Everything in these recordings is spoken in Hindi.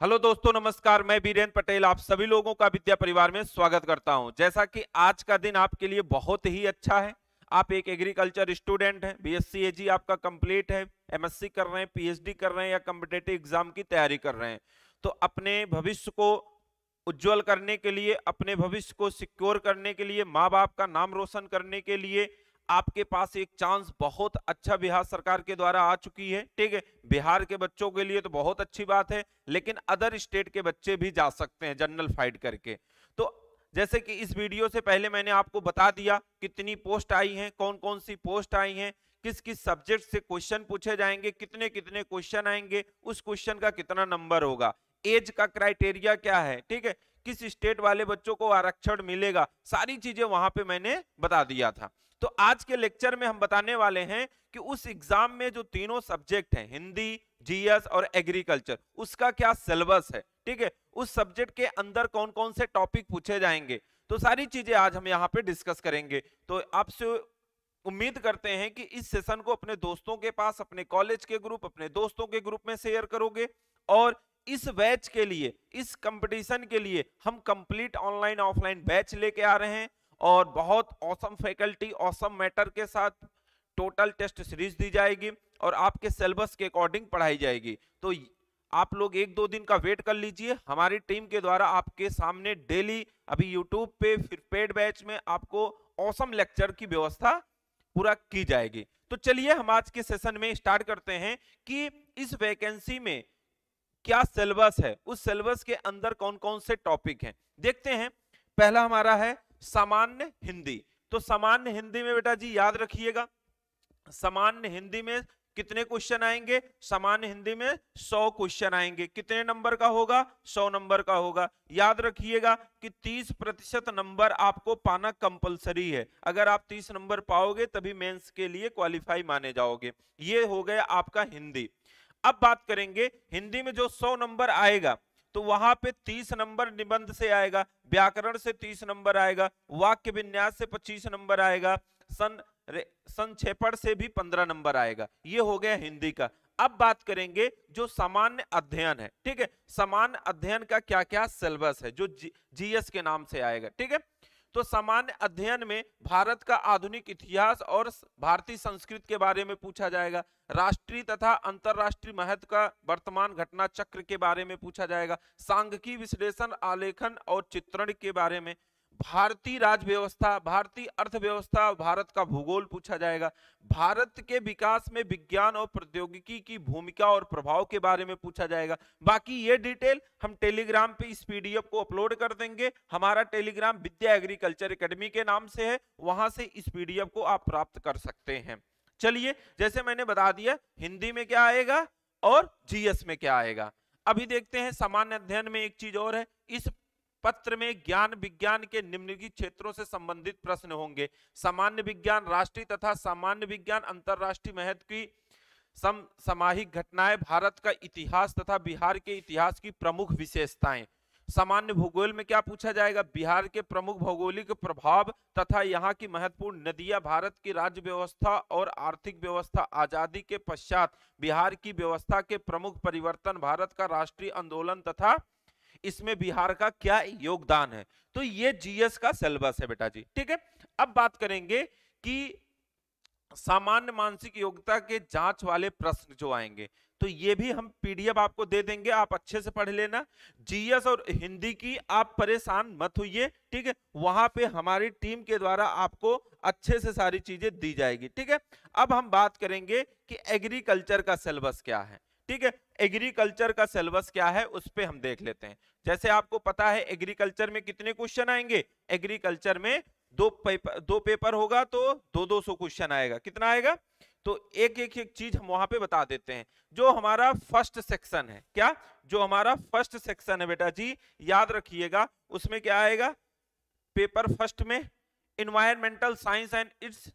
हेलो दोस्तों, नमस्कार। मैं बीरेंद्र पटेल आप सभी लोगों का विद्या परिवार में स्वागत करता हूं। जैसा कि आज का दिन आपके लिए बहुत ही अच्छा है। आप एक एग्रीकल्चर स्टूडेंट हैं, बीएससी एजी आपका कंप्लीट है, एमएससी कर रहे हैं, पीएचडी कर रहे हैं या कॉम्पिटिटिव एग्जाम की तैयारी कर रहे हैं। तो अपने भविष्य को उज्जवल करने के लिए, अपने भविष्य को सिक्योर करने के लिए, माँ बाप का नाम रोशन करने के लिए आपके पास एक चांस बहुत अच्छा बिहार सरकार के द्वारा आ चुकी है। ठीक है, बिहार के बच्चों के लिए तो बहुत अच्छी बात है, लेकिन अदर स्टेट के बच्चे भी जा सकते हैं जनरल फाइट करके। तो जैसे कि इस वीडियो से पहले मैंने आपको बता दिया कितनी पोस्ट आई हैं, कौन कौन सी पोस्ट आई हैं, किस किस सब्जेक्ट से क्वेश्चन पूछे जाएंगे, कितने कितने क्वेश्चन आएंगे, उस क्वेश्चन का कितना नंबर होगा, एज का क्राइटेरिया क्या है, ठीक है, किस स्टेट वाले बच्चों को आरक्षण मिलेगा, सारी चीजें वहां पे मैंने बता दिया था। तो आज के लेक्चर में हम बताने वाले हैं कि उस एग्जाम में जो तीनों सब्जेक्ट हैं, हिंदी, जीएस और एग्रीकल्चर, उसका क्या सिलेबस है। ठीक है, उस सब्जेक्ट के अंदर कौन कौन से टॉपिक पूछे जाएंगे, तो सारी चीजें आज हम यहाँ पे डिस्कस करेंगे। तो आपसे उम्मीद करते हैं कि इस सेशन को अपने दोस्तों के पास, अपने कॉलेज के ग्रुप, अपने दोस्तों के ग्रुप में शेयर करोगे। और इस बैच के लिए, इस कंपटीशन के लिए हम कंप्लीट ऑनलाइन ऑफलाइन बैच लेके आ रहे हैं और बहुत औसम फैकल्टी, औसम मैटर के साथ टोटल टेस्ट सीरीज दी जाएगी और आपके सिलेबस के अकॉर्डिंग पढ़ाई जाएगी। तो आप लोग एक दो दिन का वेट कर लीजिए, हमारी टीम के द्वारा आपके सामने डेली अभी यूट्यूब पे, फिर पेड बैच में आपको औसम लेक्चर की व्यवस्था पूरा की जाएगी। तो चलिए हम आज के सेशन में स्टार्ट करते हैं कि इस वैकेंसी में क्या सिलेबस है, उस सिलेबस के अंदर कौन कौन से टॉपिक हैं देखते हैं। पहला हमारा है सामान्य हिंदी। तो सामान्य हिंदी में बेटा जी याद रखिएगा, सामान्य हिंदी में कितने क्वेश्चन आएंगे, सामान्य हिंदी में 100 क्वेश्चन आएंगे। कितने नंबर का होगा, 100 नंबर का होगा। याद रखिएगा कि 30% नंबर आपको पाना कंपलसरी है। अगर आप 30 नंबर पाओगे तभी मेंस के लिए क्वालिफाई माने जाओगे। ये हो गया आपका हिंदी। अब बात करेंगे हिंदी में जो 100 नंबर आएगा, तो वहां पे 30 नंबर निबंध से आएगा, व्याकरण से 30 नंबर आएगा, वाक्य विन्यास से 25 नंबर आएगा, संक्षेपण से भी 15 नंबर आएगा। ये हो गया हिंदी का। अब बात करेंगे जो सामान्य अध्ययन है। ठीक है, सामान्य अध्ययन का क्या क्या सिलेबस है जो जीएस के नाम से आएगा। ठीक है, तो सामान्य अध्ययन में भारत का आधुनिक इतिहास और भारतीय संस्कृति के बारे में पूछा जाएगा, राष्ट्रीय तथा अंतरराष्ट्रीय महत्व का वर्तमान घटना चक्र के बारे में पूछा जाएगा, सांख्यिकी विश्लेषण, आलेखन और चित्रण के बारे में, भारतीय राज्य व्यवस्था, भारतीय अर्थव्यवस्था, भारत का भूगोल पूछा जाएगा, भारत के विकास में विज्ञान और प्रौद्योगिकी की भूमिका और प्रभाव के बारे में पूछा जाएगा। बाकी ये डिटेल हम टेलीग्राम पे इस पीडीएफ को अपलोड कर देंगे। हमारा टेलीग्राम विद्या एग्रीकल्चर एकेडमी के नाम से है, वहां से इस पीडीएफ को आप प्राप्त कर सकते हैं। चलिए, जैसे मैंने बता दिया हिंदी में क्या आएगा और जीएस में क्या आएगा। अभी देखते हैं सामान्य अध्ययन में एक चीज और है, इस पत्र में ज्ञान विज्ञान के निम्नलिखित क्षेत्रों से संबंधित प्रश्न होंगे। सामान्य विज्ञान, राष्ट्रीय तथा सामान्य विज्ञान, अंतरराष्ट्रीय महत्व की समसामयिक घटनाएं, भारत का इतिहास तथा बिहार के इतिहास की प्रमुख विशेषताएं। सामान्य भूगोल में क्या पूछा जाएगा, बिहार के प्रमुख भौगोलिक प्रभाव तथा यहाँ की महत्वपूर्ण नदियां, भारत की राज्य व्यवस्था और आर्थिक व्यवस्था, आजादी के पश्चात बिहार की व्यवस्था के प्रमुख परिवर्तन, भारत का राष्ट्रीय आंदोलन तथा इसमें बिहार का क्या योगदान है। तो ये जीएस का सिलेबस है बेटा जी। ठीक है, अब बात करेंगे कि सामान्य मानसिक योग्यता के जांच वाले प्रश्न जो आएंगे, तो ये भी हम पीडीएफ आपको दे देंगे, आप अच्छे से पढ़ लेना। जीएस और हिंदी की आप परेशान मत होइए। ठीक है, वहां पे हमारी टीम के द्वारा आपको अच्छे से सारी चीजें दी जाएगी। ठीक है, अब हम बात करेंगे कि एग्रीकल्चर का सिलेबस क्या है। ठीक है, एग्रीकल्चर का सिलेबस क्या है उस पे हम देख लेते हैं। जैसे आपको पता है एग्रीकल्चर में कितने क्वेश्चन आएंगे, एग्रीकल्चर में दो पेपर होगा तो 200 क्वेश्चन आएगा। कितना आएगा, तो एक चीज हम वहां पे बता देते हैं। जो हमारा फर्स्ट सेक्शन है, क्या, जो हमारा फर्स्ट सेक्शन है बेटा जी, याद रखिएगा उसमें क्या आएगा, पेपर फर्स्ट में इन्वायरमेंटल साइंस एंड इट्स,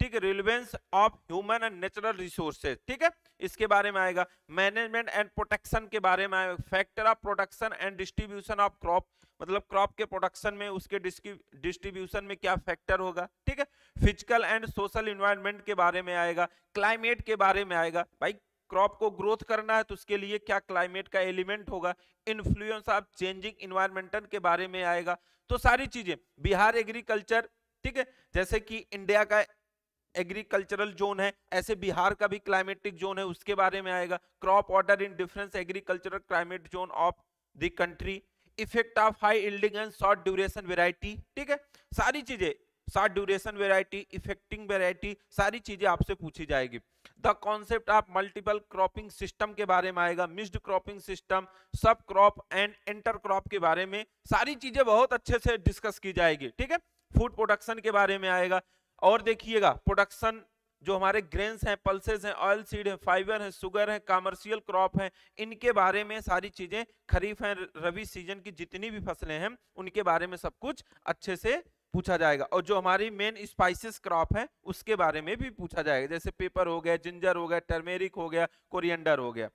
ठीक है, relevance of human and natural resources, ठीक है, इसके बारे में आएगा। मैनेजमेंट एंड प्रोटेक्शन के बारे में आएगा। Factor of production and distribution of crop, मतलब क्रॉप के प्रोडक्शन में उसके डिस्ट्रीब्यूशन में क्या फैक्टर होगा। ठीक है, फिजिकल एंड सोशल इन्वायरमेंट के बारे में आएगा, क्लाइमेट के बारे में आएगा। भाई क्रॉप को ग्रोथ करना है तो उसके लिए क्या क्लाइमेट का एलिमेंट होगा, इन्फ्लुएंस ऑफ चेंजिंग इन्वायरमेंटल के बारे में आएगा। तो सारी चीजें बिहार एग्रीकल्चर, ठीक है, जैसे कि इंडिया का एग्रीकल्चरल जोन है, ऐसे बिहार का भी क्लाइमेटिक जोन है, उसके बारे में आएगा। Crop order in difference agricultural climate zone of the country, effect of high yielding and short duration variety, ठीक है, सारी चीजें, short duration variety, effecting variety, सारी चीजें आपसे पूछी जाएगी। The concept of multiple cropping system के बारे में आएगा, मिक्स्ड क्रॉपिंग सिस्टम, सब क्रॉप एंड इंटर क्रॉप के बारे में सारी चीजें बहुत अच्छे से डिस्कस की जाएगी, ठीक है। फूड प्रोडक्शन के बारे में आएगा। और देखिएगा प्रोडक्शन जो हमारे ग्रेन्स हैं, पल्सेस हैं, ऑयल सीड है, फाइबर है, शुगर है, कमर्शियल क्रॉप है, इनके बारे में सारी चीजें, खरीफ है, रबी सीजन की जितनी भी फसलें हैं उनके बारे में सब कुछ अच्छे से पूछा जाएगा। और जो हमारी मेन स्पाइसेस क्रॉप है उसके बारे में भी पूछा जाएगा, जैसे पेपर हो गया, जिंजर हो गया, टर्मेरिक हो गया, कोरिएंडर हो गया।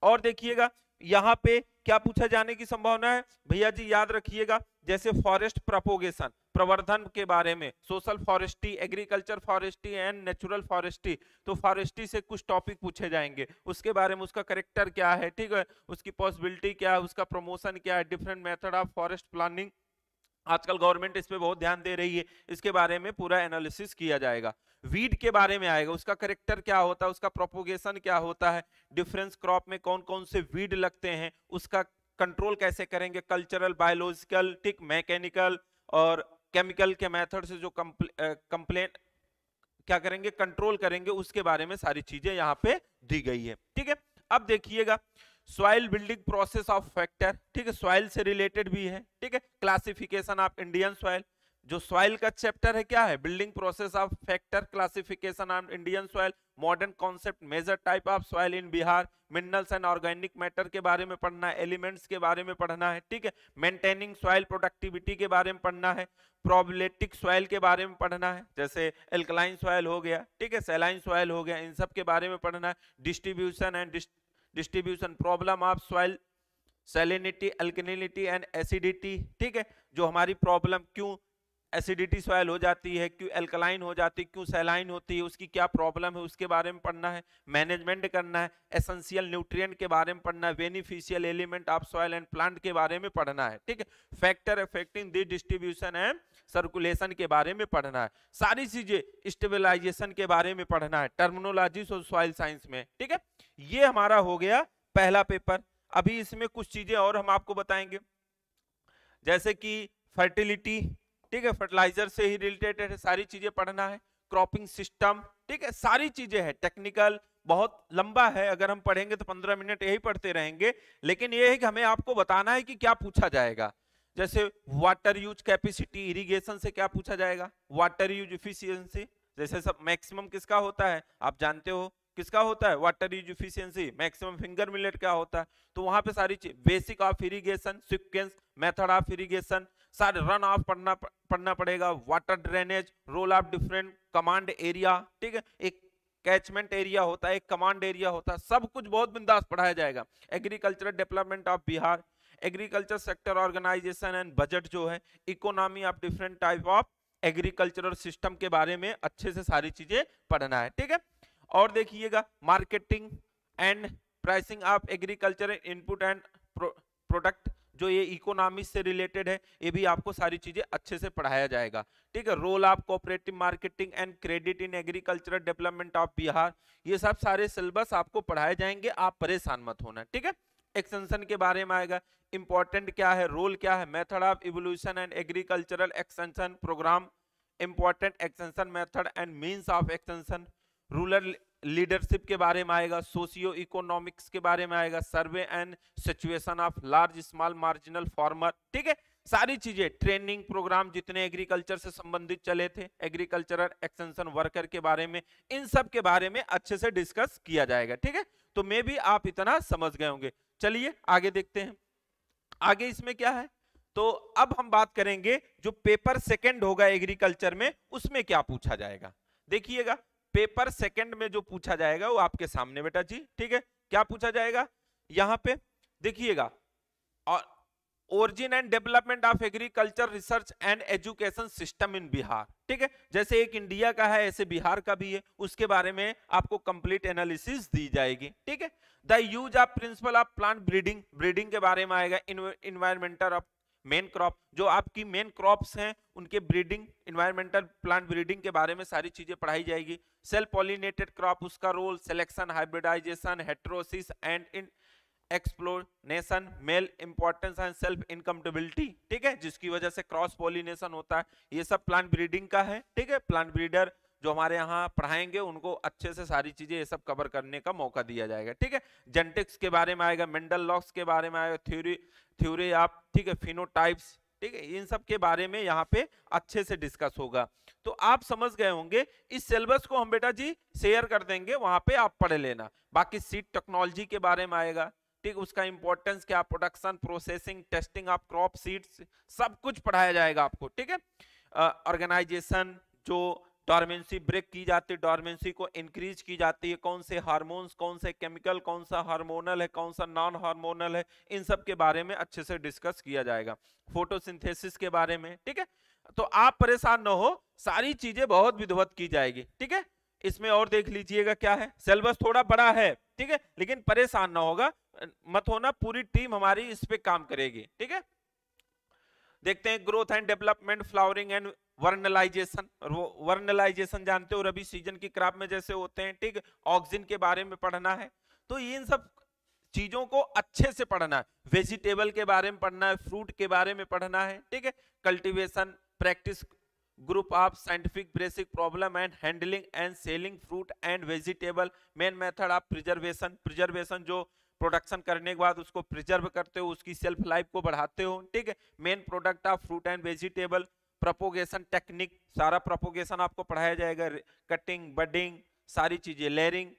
और देखिएगा यहाँ पे क्या पूछा जाने की संभावना है भैया जी, याद रखिएगा, जैसे फॉरेस्ट प्रोपोगेशन, प्रवर्धन के बारे में, social forestry, agriculture forestry and natural forestry, तो फॉरेस्ट्री से कुछ टॉपिक पूछे जाएंगे, उसके बारे में, उसका करेक्टर क्या है, ठीक है, उसकी पॉसिबिलिटी क्या है, उसका प्रमोशन क्या है, different method of forest planning, आजकल गवर्नमेंट इस पे बहुत ध्यान दे रही है, इसके बारे में पूरा एनालिसिस किया जाएगा। वीड के बारे में आएगा, उसका करेक्टर क्या होता है, उसका प्रोपोगेशन क्या होता है, डिफरेंस क्रॉप में कौन कौन से वीड लगते हैं, उसका कंट्रोल कैसे करेंगे, कल्चरल, बायोलॉजिकल, ठीक, मैकेनिकल और केमिकल के मेथड से जो कंप्लेंट क्या करेंगे, कंट्रोल करेंगे, उसके बारे में सारी चीजें यहाँ पे दी गई है, ठीक है। अब देखिएगा soil building process of factor, ठीक है, सॉइल से रिलेटेड भी है, ठीक है, क्लासिफिकेशन ऑफ इंडियन सॉइल, जो सॉइल का चैप्टर है क्या है, building process of factor, classification of Indian soil, modern concept, major type of soil in Bihar, minerals and organic matter के बारे में पढ़ना है, एलिमेंट्स के बारे में पढ़ना है, ठीक है, मेंटेनिंग सॉइल प्रोडक्टिविटी के बारे में पढ़ना है, प्रोबेबिलिटिक सॉइल के बारे में पढ़ना है, जैसे एल्कलाइन सॉइल हो गया, ठीक है, सैलाइन सॉइल हो गया, इन सब के बारे में पढ़ना है, distribution and distribution, problem of soil, salinity, alkalinity and acidity, ठीक है, जो हमारी प्रॉब्लम, क्यों एसिडिटी सॉइल हो जाती है, क्यों एल्कलाइन हो जाती है, क्यों सैलाइन होती है, उसकी क्या प्रॉब्लम है, उसके बारे में पढ़ना है, मैनेजमेंट करना है, एसेंशियल न्यूट्रिएंट के बारे में पढ़ना है, beneficial element of soil and plant के बारे में पढ़ना है, ठीक है, factor affecting the distribution and circulation के बारे में पढ़ना है, सारी चीजें स्टेबलाइजेशन के बारे में पढ़ना है, टर्मिनोलॉजी सॉइल साइंस में, ठीक है। ये हमारा हो गया पहला पेपर। अभी इसमें कुछ चीजें और हम आपको बताएंगे, जैसे कि फर्टिलिटी, ठीक है, फर्टिलाइजर से ही रिलेटेड है, सारी चीजें पढ़ना है, क्रॉपिंग सिस्टम, ठीक है, सारी चीजें है, टेक्निकल, बहुत लंबा है, अगर हम पढ़ेंगे तो 15 मिनट यही पढ़ते रहेंगे, लेकिन ये है कि हमें आपको बताना है कि क्या पूछा जाएगा। जैसे वाटर यूज कैपेसिटी, इरिगेशन से क्या पूछा जाएगा, वाटर यूज इफिशियंसी, जैसे सब मैक्सिमम किसका होता है आप जानते हो, किसका होता है, water use efficiency, maximum finger millet क्या होता है, तो वहां पे सारी चीज, basic of irrigation, sequence, method of irrigation, सारे रन ऑफ पढ़ना पड़ेगा, water drainage, role of different command area, ठीक है, एक कैचमेंट एरिया होता है, एक कमांड एरिया होता है, सब कुछ बहुत बिंदास पढ़ाया जाएगा। Agricultural development of Bihar, agriculture sector organisation and budget जो है, economy of different type of agricultural system के बारे में अच्छे से सारी चीजें पढ़ना है, ठीक है। और देखिएगा marketing and pricing of agriculture input and product, जो ये इकोनॉमी से रिलेटेड है, ये भी आपको सारी चीजें अच्छे से पढ़ाया जाएगा, ठीक है। Role of cooperative marketing and credit in agricultural development of Bihar, ये सब सारे सिलेबस आपको पढ़ाए जाएंगे, आप परेशान मत होना, ठीक है। एक्सटेंशन के बारे में आएगा, इंपॉर्टेंट क्या है, रोल क्या है, method of evolution and agricultural extension programme, important extension method and means of extension, rural leadership के बारे में आएगा, सोशियो इकोनॉमिक्स के बारे में आएगा, survey and situation of large small marginal farmer, ठीक है, सारी चीजें, ट्रेनिंग प्रोग्राम जितने एग्रीकल्चर से संबंधित चले थे, एग्रीकल्चरल एक्सटेंशन वर्कर के बारे में, इन सब के बारे में अच्छे से डिस्कस किया जाएगा, ठीक है। तो मे भी आप इतना समझ गए होंगे। चलिए आगे देखते हैं, आगे इसमें क्या है। तो अब हम बात करेंगे जो पेपर सेकंड होगा एग्रीकल्चर में, उसमें क्या पूछा जाएगा। देखिएगा पेपर सेकंड में जो पूछा जाएगा वो आपके सामने बेटा जी, ठीक है। क्या पूछा जाएगा यहाँ पे देखिएगा, और origin and development of agriculture research and education system in Bihar. ठीक है, जैसे एक इंडिया का है ऐसे बिहार का भी है, उसके बारे में आपको कंप्लीट एनालिसिस दी जाएगी। ठीक है, the use of principle of plant breeding, breeding के बारे में आएगा। इन्वायरमेंटल ऑफ मेन क्रॉप, जो आपकी मेन क्रॉप्स हैं उनके ब्रीडिंग, इन्वायरमेंटल प्लांट ब्रीडिंग के बारे में सारी चीजें पढ़ाई जाएगी। सेल्फ पॉलिनेटेड क्रॉप, उसका role, selection, hybridization, heterosis and in explanation, male importance and self incompatibility. ठीक है, जिसकी वजह से क्रॉस पॉलिनेशन होता है, ये सब प्लांट ब्रीडिंग का है। ठीक है, प्लांट ब्रीडर जो हमारे यहाँ पढ़ाएंगे उनको अच्छे से सारी चीजें ये सब कवर करने का मौका दिया जाएगा। ठीक है, जेनेटिक्स के बारे में आएगा, मेंडल लॉस के बारे में आएगा, थ्योरी ऑफ, ठीक है, फिनोटाइप्स। ठीक है, इन सब के बारे में यहाँ पे अच्छे से डिस्कस होगा। तो आप समझ गए होंगे, इस सिलेबस को हम बेटा जी शेयर कर देंगे, वहां पे आप पढ़ लेना। बाकी सीड टेक्नोलॉजी के बारे में आएगा, ठीक, उसका इंपॉर्टेंस क्या, production, processing, testing of crop seeds, सब कुछ पढ़ाया जाएगा आपको। ठीक है, ऑर्गेनाइजेशन, जो डॉर्मेंसी ब्रेक की जाती है, डॉर्मेंसी को इंक्रीज की जाती है, कौन से हार्मोन्स, कौन से केमिकल, कौन सा हार्मोनल है, कौन सा नॉन हार्मोनल है, इन सब के बारे में अच्छे से डिस्कस किया जाएगा। फोटोसिंथेसिस के बारे में। ठीक है, तो आप परेशान न हो, सारी चीजें बहुत विधिवत की जाएगी। ठीक है, इसमें और देख लीजिएगा क्या है, सिलेबस थोड़ा बड़ा है, ठीक है, लेकिन परेशान ना होगा मत होना, पूरी टीम हमारी इस पे काम करेगी। ठीक है, देखते हैं growth and development, flowering and vernalization. Vernalization जानते हो, रबी सीजन की क्रॉप में जैसे होते हैं। ठीक, ऑक्सीजन के बारे में पढ़ना है, तो इन सब चीजों को अच्छे से पढ़ना है। वेजिटेबल के बारे में पढ़ना है, फ्रूट के बारे में पढ़ना है। ठीक है, cultivation practice, group of scientific basic problem and handling and selling fruit and vegetable, main method of preservation, preservation जो प्रोडक्शन करने के बाद उसको प्रिजर्व करते हो, उसकी सेल्फ लाइफ को बढ़ाते हो। ठीक है, main product of fruit and vegetable, propagation technique, सारा प्रोपोगेशन आपको पढ़ाया जाएगा, कटिंग, बडिंग, सारी चीजें, layering,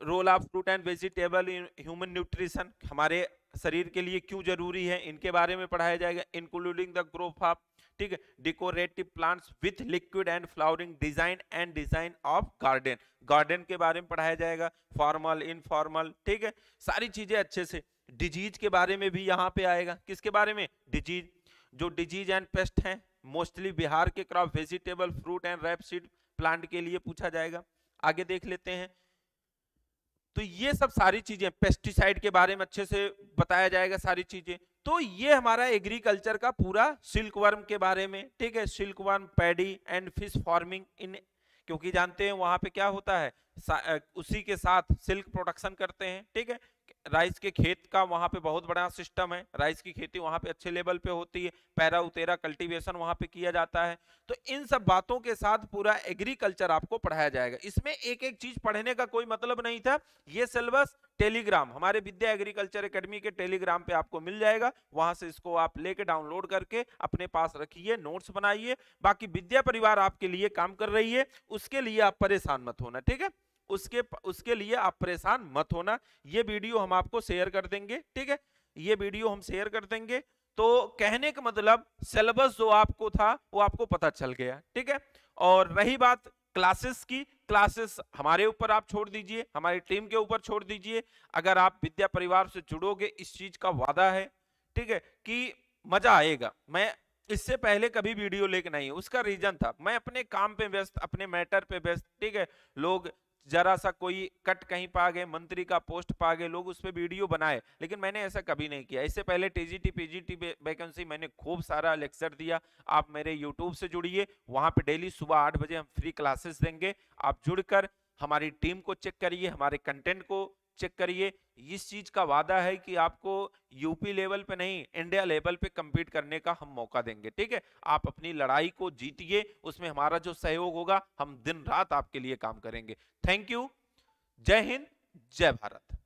role of fruit and vegetable in human nutrition, हमारे शरीर के लिए क्यों जरूरी है, इनके बारे में पढ़ाया जाएगा। इंक्लूडिंग द ग्रोथ ऑफ, ठीक है, decorative plants with liquid and flowering design and design of garden, garden के बारे में पढ़ाया जाएगा, फॉर्मल, इनफॉर्मल। ठीक है, सारी चीजें अच्छे से। डिजीज के बारे में भी यहाँ पे आएगा, किसके बारे में, डिजीज, जो डिजीज एंड पेस्ट हैं मोस्टली बिहार के crop, vegetable, fruit and rapeseed plant के लिए पूछा जाएगा। आगे देख लेते हैं, तो ये सब सारी चीजें, पेस्टिसाइड के बारे में अच्छे से बताया जाएगा सारी चीजें। तो ये हमारा एग्रीकल्चर का पूरा, सिल्क वर्म के बारे में, ठीक है, silk worm, paddy and fish farming in, क्योंकि जानते हैं वहां पे क्या होता है, उसी के साथ सिल्क प्रोडक्शन करते हैं। ठीक है, राइस के खेत का वहां पे बहुत बड़ा सिस्टम है, राइस की खेती वहां पे अच्छे लेवल पे होती है, पैरा उतेरा कल्टीवेशन वहां पे किया जाता है। तो इन सब बातों के साथ पूरा एग्रीकल्चर आपको पढ़ाया जाएगा। इसमें एक एक चीज पढ़ने का कोई मतलब नहीं था। ये सिलेबस टेलीग्राम, हमारे विद्या एग्रीकल्चर एकेडमी के टेलीग्राम पे आपको मिल जाएगा, वहां से इसको आप लेके डाउनलोड करके अपने पास रखिए, नोट्स बनाइए। बाकी विद्या परिवार आपके लिए काम कर रही है, उसके लिए आप परेशान मत होना। ठीक है, उसके लिए आप परेशान मत होना। ये वीडियो हम आपको शेयर कर देंगे। ठीक है, ये वीडियो हम शेयर कर देंगे। तो कहने का मतलब सिलेबस जो आपको था वो आपको पता चल गया। ठीक है, और रही बात क्लासेस की, क्लासेस हमारे ऊपर आप छोड़ दीजिए, हमारी टीम के ऊपर छोड़ दीजिए। अगर आप विद्या परिवार से जुड़ोगे, इस चीज का वादा है, ठीक है, कि मजा आएगा। मैं इससे पहले कभी वीडियो लेके नहीं, उसका रीजन था मैं अपने काम पे व्यस्त, अपने मैटर पे व्यस्त। ठीक है, लोग जरा सा कोई कट कहीं पा गए, मंत्री का पोस्ट पा गए, लोग उस पर वीडियो बनाए, लेकिन मैंने ऐसा कभी नहीं किया। इससे पहले टीजीटी पीजीटी वैकेंसी मैंने खूब सारा लेक्चर दिया। आप मेरे यूट्यूब से जुड़िए, वहां पे डेली सुबह 8 बजे हम फ्री क्लासेस देंगे। आप जुड़कर हमारी टीम को चेक करिए, हमारे कंटेंट को चेक करिए। इस चीज का वादा है कि आपको यूपी लेवल पे नहीं, इंडिया लेवल पे compete करने का हम मौका देंगे। ठीक है, आप अपनी लड़ाई को जीतिए, उसमें हमारा जो सहयोग होगा, हम दिन रात आपके लिए काम करेंगे। थैंक यू, जय हिंद, जय भारत।